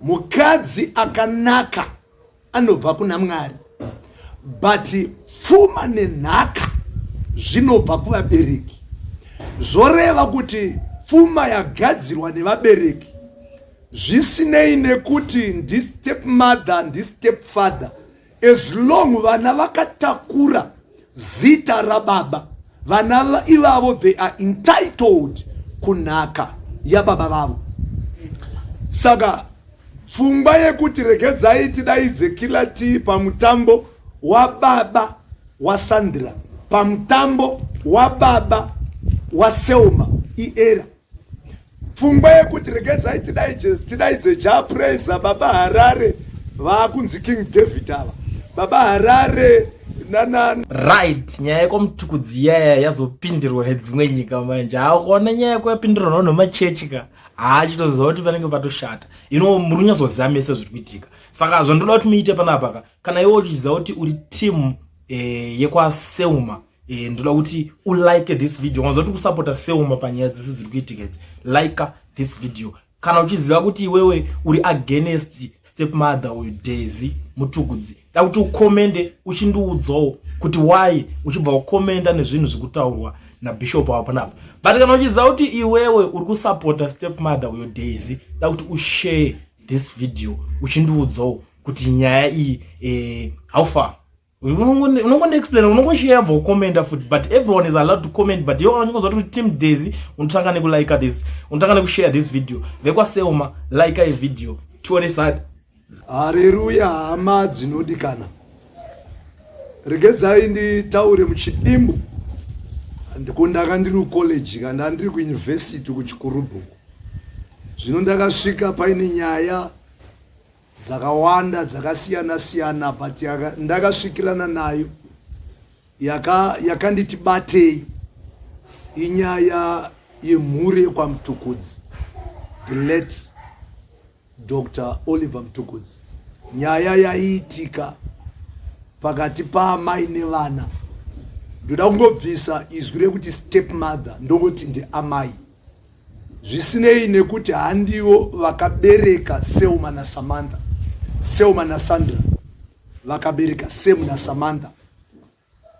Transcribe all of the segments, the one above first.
mukadzi akanaka anobva kuna Mwari, but pfuma nenhaka zvinobva kuvabereki. Zvoreva kuti pfuma yagadzirwa nevabereki, zvisinei nekuti ndistepmother ndistepfather, as long vana vakatakura zita rababa, vana ivavo they are entitled kunhaka yababa vavo. Saka pfungwa yekuti regedzai tidaidze kila tii pamutambo wababa waSandra, pamutambo wababa waSelma iera. Pfungwa yekuti regedzai tidaidze jaPraiser, baba Harare vakunzi King David ava, baba Harare right. Nyaya yekomtukudzi yaya yazopindirwa nedzimwe nyika manje. Hakuona nyaya yekupindirwa nemachechi ka haachitoziva kuti panenge patoshata. Murunyazozamesa zviri kuitika. Saka zvandoda kuti muite panapa ka, kana iwe uchiziva kuti uri team yekwaSelma, ndoda kuti ulike this video. Wanzwa kuti kusapota Selma panyaya dzese dziri kuitika idzi, like this video. Kana uchiziva kuti iwewe uri against stepmother uyu Daisy Mutukudzi, da kuti ukomende uchindiudzawo kuti why uchibva ukomenda nezvinhu zvekutaurwa naBishop wa panapa. But kana uchiziva kuti iwewe uri kusapota stepmother uyu Daisy, da kuti ushare this video uchindiudzawo kuti nyaya iyi how far. Unongo explain, unongo share for comment food, but everyone is allowed to comment. But you unongo to team Daisy, unataka ne like this, unataka ne share this video. Vekwa Selma like a video. Tuone sad. Haleluya, hama dzinodikana. Regedzai nditaure muchidimbu. Ndikundaka ndiri college kana ndiri ku university kuchikurubhu. Zvino ndakasvika paine nyaya dzakawanda dzakasiyana siyana, but ndakasvikirana nayo yakanditi batei inyaya yemhuri yekwaMutukudzi, the late Dr. Oliver Mutukudzi. Nyaya yaiitika pakati paamai nevana. Ndoda kungobvisa izwi rekuti stepmother ndongoti ndeamai, zvisinei nekuti handiwo vakabereka Selma naSamantha. Selma naSandra vakabereka Sem naSamantha.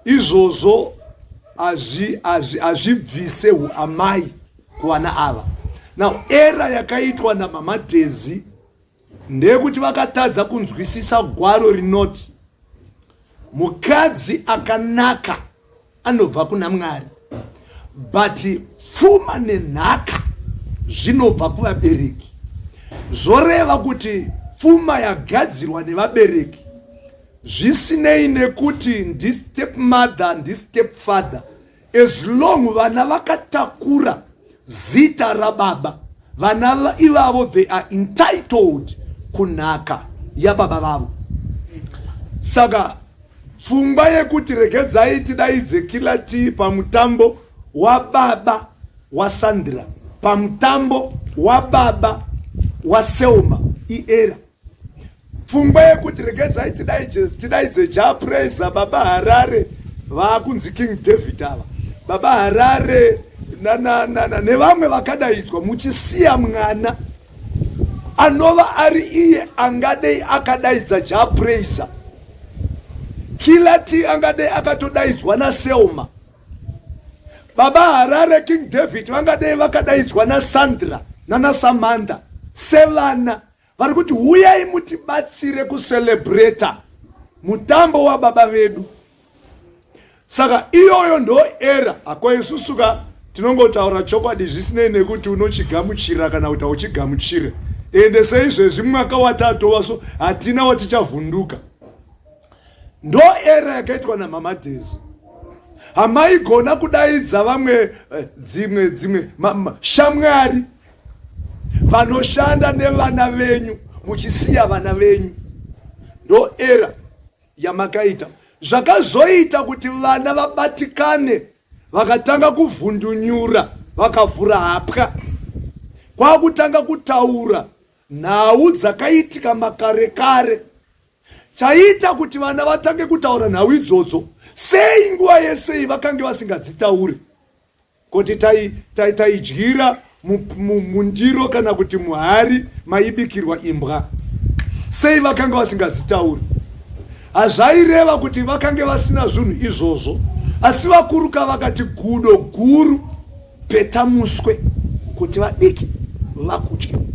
Izvozvo azvibvise uamai kuvana ava. Now era yakaitwa namama Daisy ndeyekuti vakatadza kunzwisisa gwaro rinoti mukadzi akanaka anobva kuna Mwari, but pfuma nenhaka zvinobva kuvabereki. Zvoreva kuti pfuma yagadzirwa nevabereki, zvisinei nekuti ndistepmother ndistepfather, as long vana vakatakura zita rababa, vana ivavo they are entitled kunhaka yababa vavo. Saka pfungwa yekuti regedzai tidaidze kila tii pamutambo wababa waSandra, pamutambo wababa waSelma iera. Pfungwa yekuti regedzai tidaidze jaPraiser, baba Harare vakunzi King David ava, baba Harare nevamwe vakadaidzwa, muchisiya mwana anova ari iye angadei akadaidza jaPraiser, kila tii angadei akatodaidzwa naSelma, baba Harare King David vangadei vakadaidzwa naSandra nanaSamantha, sevana vari kuti huyai mutibatsire kucelebrata mutambo wababa vedu. Saka iyoyo ndo era akoisusuka tinongotaura chokwadi zvisinei nekuti unochigamuchira kana kuti hauchigamuchire. Ende seizvezvi mwaka watatu waso hatina watichavhunduka. Ndo era yakaitwa namama Daisy. Hamaigona kudaidza vamwe dzimwe shamwari vanoshanda nevana venyu muchisiya vana venyu. Ndo era yamakaita. Zvakazoita kuti vana vabatikane, vakatanga kuvhundunyura, vakavhura hapwa, kwakutanga kutaura nhau dzakaitika makare kare. Chaita kuti vana vatange kutaura nhau idzodzo sei nguva yese vakange vasingadzitauri, kuti taidyira mundiro kana kuti muhari maibikirwa imbwa. Sei vakanga vasingadzitauri? Hazvaireva kuti vakange vasina zvinhu izvozvo, asi vakuruka vakati gudo guru peta muswe kuti vadiki vakudye.